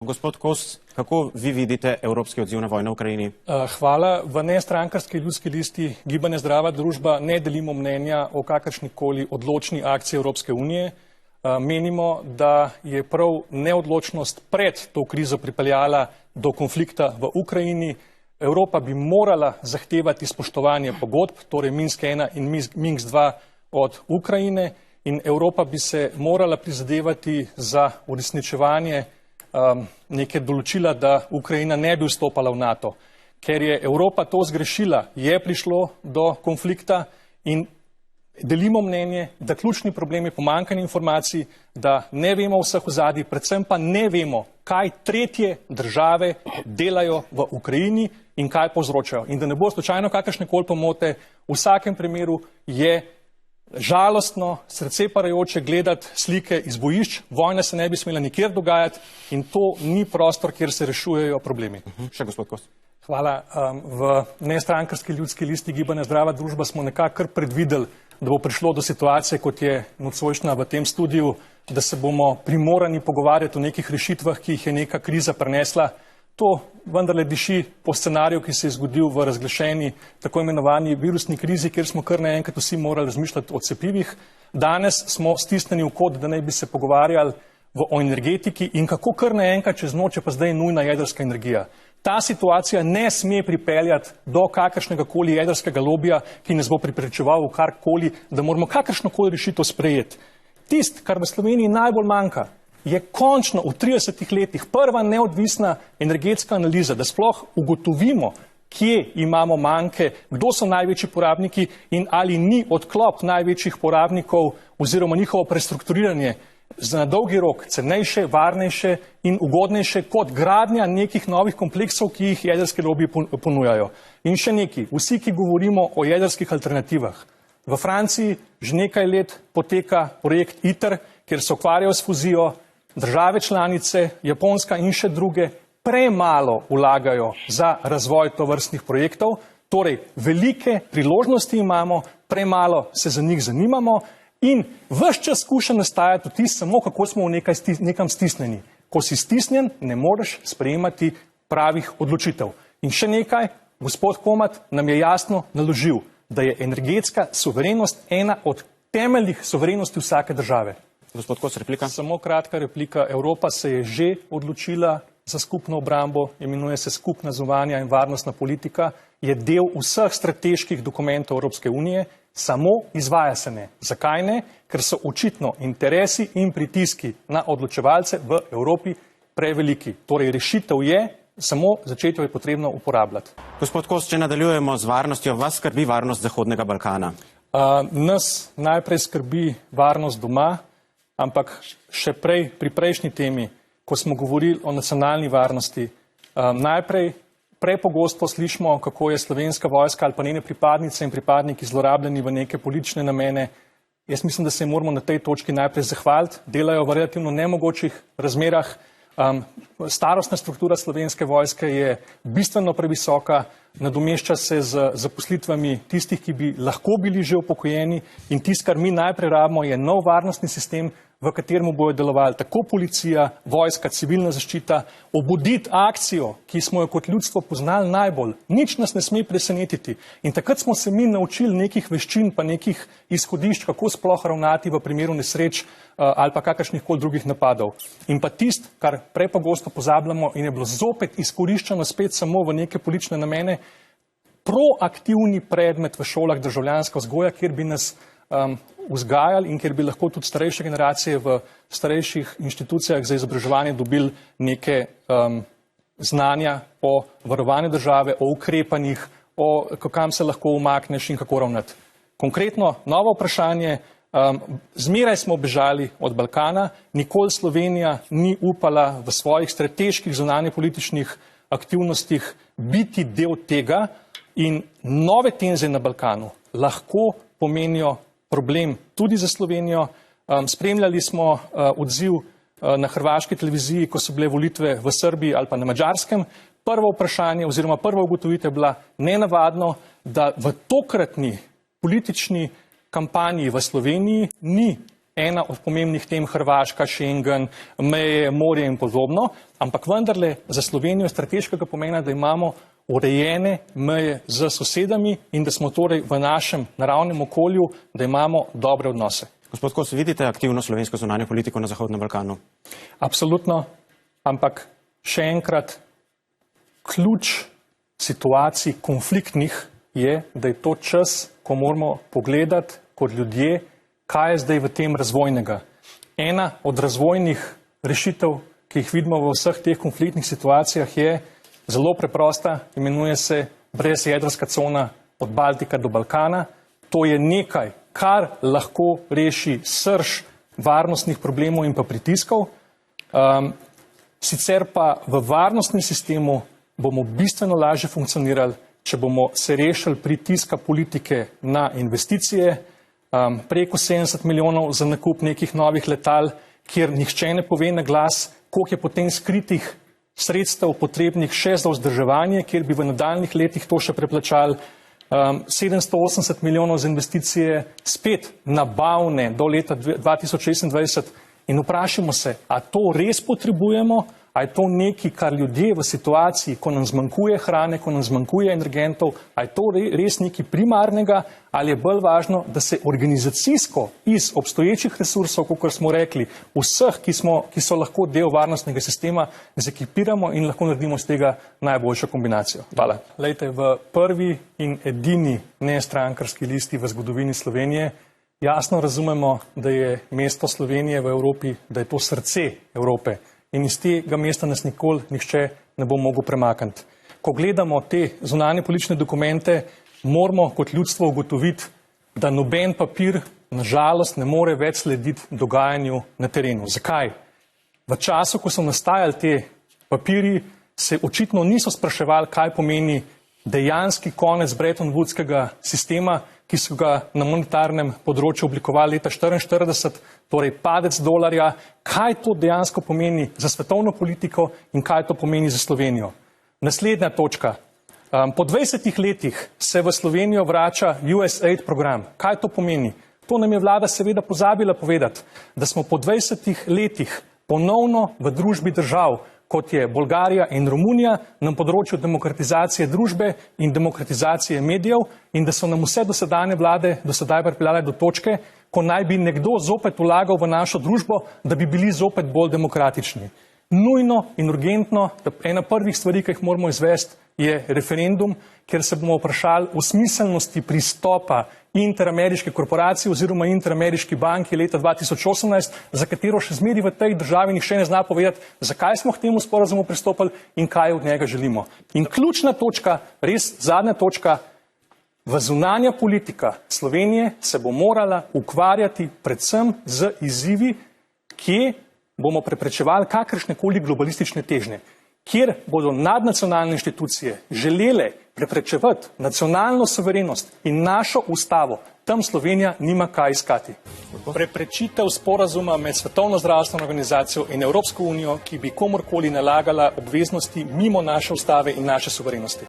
Gospod Kos, kako vi vidite evropski odziv na vojno v Ukrajini? Hvala. V nestrankarski ljudski listi Gibanje Zdrava družba ne delimo mnenja o kakršnikoli odločni akciji Evropske unije. Menimo, da je prav neodločnost pred to krizo pripeljala do konflikta v Ukrajini. Evropa bi morala zahtevati spoštovanje pogodb, torej Minsk 1 in Minsk 2 od Ukrajine, in Evropa bi se morala prizadevati za uresničevanje neke določila, da Ukrajina ne bi vstopala v NATO. Ker je Evropa to zgrešila, je prišlo do konflikta in delimo mnenje, da ključni problem je pomanjkanje informacij, da ne vemo vseh ozadij, predvsem pa ne vemo, kaj tretje države delajo v Ukrajini in kaj povzročajo. In da ne bo slučajno kakršnekoli pomote, v vsakem primeru je žalostno, srce parajoče gledati slike iz bojišč, vojna se ne bi smela nikjer dogajati in to ni prostor, kjer se rešujejo problemi. Še gospod Kos. Hvala. V nestrankarski ljudski listi Gibanja Zdrava družba smo nekako predvideli, da bo prišlo do situacije, kot je nocojšnja v tem studiu, da se bomo primorani pogovarjati o nekih rešitvah, ki jih je neka kriza prinesla. To vendarle diši po scenariju, ki se je zgodil v razglašeni tako imenovani virusni krizi, kjer smo kar naenkrat vsi morali razmišljati o cepivih. Danes smo stisnjeni v kot, da naj bi se pogovarjali o energetiki in kako kar naenkrat čez noč je pa zdaj nujna jedrska energija. Ta situacija ne sme pripeljati do kakršnega koli jedrskega lobija, ki nas bo priprečeval v karkoli, da moramo kakršnokoli rešitev sprejeti. Tist, kar v Sloveniji najbolj manjka, je končno v 30 letih prva neodvisna energetska analiza, da sploh ugotovimo, kje imamo manjke, kdo so največji porabniki in ali ni odklop največjih porabnikov oziroma njihovo prestrukturiranje za na dolgi rok cenejše, varnejše in ugodnejše kot gradnja nekih novih kompleksov, ki jih jedrske lobiji ponujajo. In še nekaj, vsi, ki govorimo o jedrskih alternativah. V Franciji že nekaj let poteka projekt ITER, kjer se ukvarjajo s fuzijo. Države članice, Japonska in še druge, premalo vlagajo za razvoj tovrstnih projektov, torej velike priložnosti imamo, premalo se za njih zanimamo in ves čas skuša nastajati vtis samo, kako smo v nekam stisnjeni. Ko si stisnjen, ne moreš sprejemati pravih odločitev. In še nekaj, gospod Komat nam je jasno naložil, da je energetska suverenost ena od temeljnih suverenosti vsake države. Gospod Kos, replika. Samo kratka replika. Evropa se je že odločila za skupno obrambo, imenuje se skupna zunanja in varnostna politika, je del vseh strateških dokumentov Evropske unije, samo izvaja se ne. Zakaj ne? Ker so očitno interesi in pritiski na odločevalce v Evropi preveliki. Torej rešitev je, samo začeti jo je potrebno uporabljati. Gospod Kos, če nadaljujemo z varnostjo, vas skrbi varnost Zahodnega Balkana? Nas najprej skrbi varnost doma, ampak še prej, pri prejšnji temi, ko smo govorili o nacionalni varnosti, najprej prepogosto slišimo, kako je slovenska vojska ali pa njene pripadnice in pripadniki zlorabljeni v neke politične namene. Jaz mislim, da se jim moramo na tej točki najprej zahvaliti, delajo v relativno nemogočih razmerah. Starostna struktura slovenske vojske je bistveno previsoka, nadomešča se z zaposlitvami tistih, ki bi lahko bili že upokojeni in tisto, kar mi najprej rabimo, je nov varnostni sistem, v katerem bojo delovali tako policija, vojska, civilna zaščita, obuditi akcijo, ki smo jo kot ljudstvo poznali najbolj. Nič nas ne sme presenetiti. In takrat smo se mi naučili nekih veščin, pa nekih izhodišč, kako sploh ravnati v primeru nesreč ali pa kakršnih koli drugih napadov. In pa tisto, kar prepogosto pozabljamo in je bilo zopet izkoriščeno spet samo v neke politične namene, proaktivni predmet v šolah državljanska vzgoja, kjer bi nas vzgajali in kjer bi lahko tudi starejše generacije v starejših inštitucijah za izobraževanje dobili neke znanja o varovanju države, o ukrepanjih, o kam se lahko umakneš in kako ravnati. Konkretno, novo vprašanje, zmeraj smo bežali od Balkana, nikoli Slovenija ni upala v svojih strateških zunanjepolitičnih aktivnostih biti del tega in nove tenzije na Balkanu lahko pomenijo problem tudi za Slovenijo. Spremljali smo odziv na hrvaški televiziji, ko so bile volitve v Srbiji ali pa na Madžarskem. Prvo vprašanje oziroma prva ugotovitev je bila nenavadno, da v tokratni politični kampanji v Sloveniji ni ena od pomembnih tem Hrvaška, Schengen, meje, morje in podobno, ampak vendarle za Slovenijo je strateškega pomena, da imamo urejene meje z sosedami in da smo torej v našem naravnem okolju, da imamo dobre odnose. Gospod Kos, vidite aktivno slovensko zunanjo politiko na Zahodnem Balkanu? Absolutno, ampak še enkrat, ključ situacij konfliktnih je, da je to čas, ko moramo pogledati kot ljudje, kaj je zdaj v tem razvojnega. Ena od razvojnih rešitev, ki jih vidimo v vseh teh konfliktnih situacijah, je zelo preprosta, imenuje se brezjedrska cona od Baltika do Balkana. To je nekaj, kar lahko reši srž varnostnih problemov in pa pritiskov. Sicer pa v varnostnem sistemu bomo bistveno lažje funkcionirali, če bomo se rešili pritiska politike na investicije, preko 70 milijonov za nakup nekih novih letal, kjer nihče ne pove na glas, koliko je potem skritih sredstev potrebnih še za vzdrževanje, kjer bi v nadaljnih letih to še preplačali. 780 milijonov za investicije spet nabavne do leta 2026 in vprašamo se, a to res potrebujemo, a je to nekaj, kar ljudje v situaciji, ko nam zmanjkuje hrane, ko nam zmanjkuje energentov, a je to res nekaj primarnega, ali je bolj važno, da se organizacijsko iz obstoječih resursov, kot smo rekli, vseh, ki so lahko del varnostnega sistema, zekipiramo in lahko naredimo z tega najboljšo kombinacijo. Hvala. Lejte, v prvi in edini nestrankarski listi v zgodovini Slovenije jasno razumemo, da je mesto Slovenije v Evropi, da je to srce Evrope. In iz tega mesta nas nikoli nihče ne bo mogel premakniti. Ko gledamo te zunanje politične dokumente, moramo kot ljudstvo ugotoviti, da noben papir nažalost ne more več slediti dogajanju na terenu. Zakaj? V času, ko so nastajali te papirji, se očitno niso spraševali, kaj pomeni dejanski konec Bretton Woodskega sistema, ki so ga na monetarnem področju oblikovali leta 1944, torej padec dolarja, kaj to dejansko pomeni za svetovno politiko in kaj to pomeni za Slovenijo. Naslednja točka. Po 20 letih se v Slovenijo vrača USAID program. Kaj to pomeni? To nam je vlada seveda pozabila povedati, da smo po 20 letih ponovno v družbi držav, kot je Bolgarija in Romunija, na področju demokratizacije družbe in demokratizacije medijev in da so nam vse dosedanje vlade do sedaj pripeljale do točke, ko naj bi nekdo zopet vlagal v našo družbo, da bi bili zopet bolj demokratični. Nujno in urgentno, ena prvih stvari, ki jih moramo izvesti, je referendum, kjer se bomo vprašali o smiselnosti pristopa interameriške korporacije oziroma interameriški banki leta 2018, za katero še zmeri v tej državi nihče ne zna povedati, zakaj smo k temu sporazumu pristopili in kaj od njega želimo. In ključna točka, res zadnja točka, v zunanja politika Slovenije se bo morala ukvarjati predvsem z izzivi, kje bomo preprečevali kakršnekoli globalistične težnje, kjer bodo nadnacionalne inštitucije želele preprečevati nacionalno suverenost in našo ustavo, tam Slovenija nima kaj iskati. Preprečitev sporazuma med Svetovno zdravstveno organizacijo in Evropsko unijo, ki bi komorkoli nalagala obveznosti mimo naše ustave in naše suverenosti.